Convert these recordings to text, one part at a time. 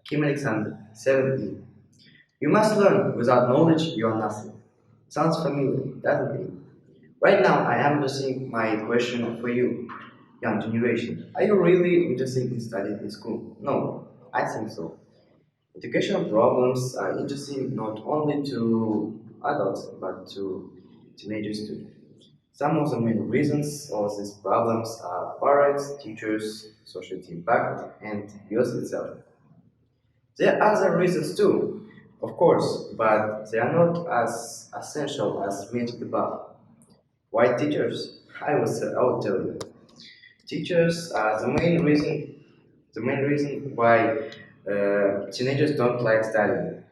Kim Alexander, 7E. You must learn. Without knowledge, you are nothing. Sounds familiar, doesn't it? Right now, I am addressing my question for you, young generation. Are you really interested in studying in school? No, I think so. Educational problems are interesting not only to adults but to teenagers too. Some of the main reasons of these problems are parents, teachers, society impact, and youth itself. There are other reasons too, of course, but they are not as essential as mentioned above. Why teachers? I will tell you. Teachers are the main reason why teenagers don't like studying.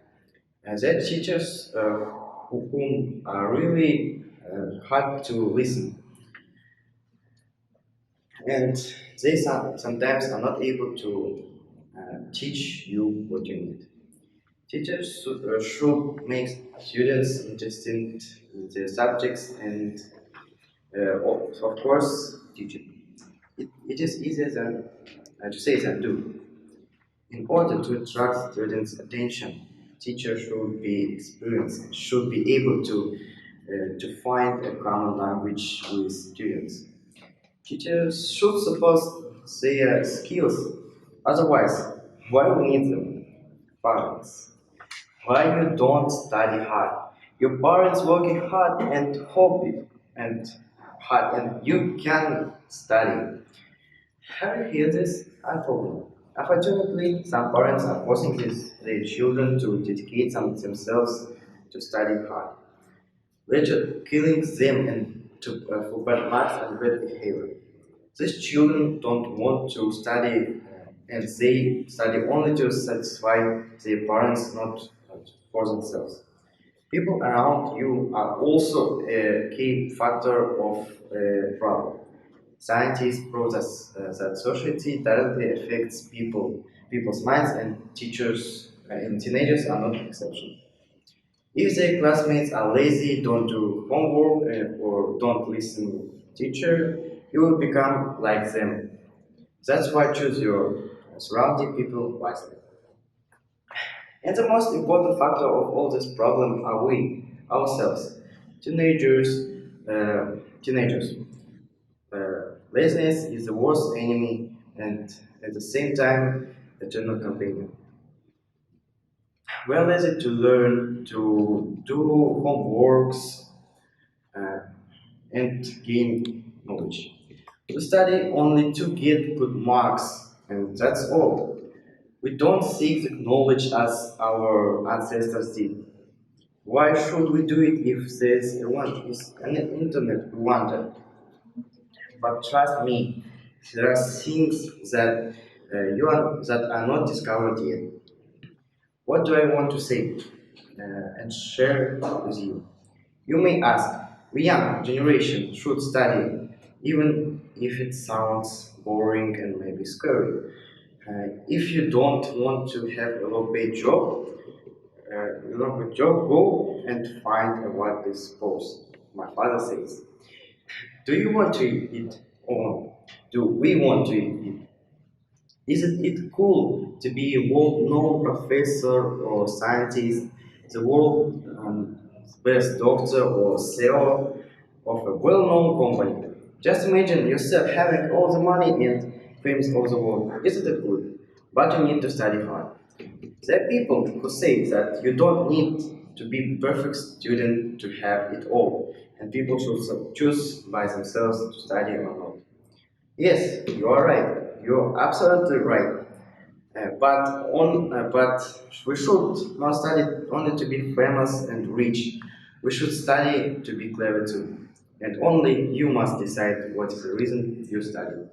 There are teachers whom are really hard to listen, and they sometimes are not able to teach you what you need. Teachers should make students interested in their subjects and, of course, teach it. It is easier than to say than do. In order to attract students' attention, teachers should be experienced, should be able to find a common language with students. Teachers should support their skills. Otherwise, why we need them? Parents, why you don't study hard? Your parents working hard and hope it and hard and you can study. Have you heard this? Unfortunately, unfortunately, some parents are forcing their children to dedicate themselves to study hard, later killing them for bad marks and bad behavior. These children don't want to study and they study only to satisfy their parents, not for themselves. People around you are also a key factor of problem. Scientists prove that society directly affects people's minds, and teachers and teenagers are not exception. If their classmates are lazy, don't do homework, or don't listen to teacher, you will become like them. That's why choose your surrounding people wisely. And the most important factor of all this problem are we, ourselves, teenagers. Teenagers. Laziness is the worst enemy and at the same time eternal companion. We are lazy to learn, to do homeworks, uh, and gain knowledge. We study only to get good marks, and that's all. We don't seek the knowledge as our ancestors did. Why should we do it if there's an internet we wonder? But trust me, there are things that are not discovered yet. What do I want to say and share with you? You may ask, we young generation should study, even if it sounds boring and maybe scary. If you don't want to have a low-paid job, go and find what is post. My father says, do you want to eat or do we want to eat? Isn't it cool to be a world-known professor or scientist, the world's best doctor or CEO of a well-known company? Just imagine yourself having all the money and fame of the world. Isn't it good? But you need to study hard. There are people who say that you don't need to be a perfect student to have it all, and people should choose by themselves to study or not. Yes, you are right. You're absolutely right. But we should not study only to be famous and rich. We should study to be clever too. And only you must decide what is the reason you study.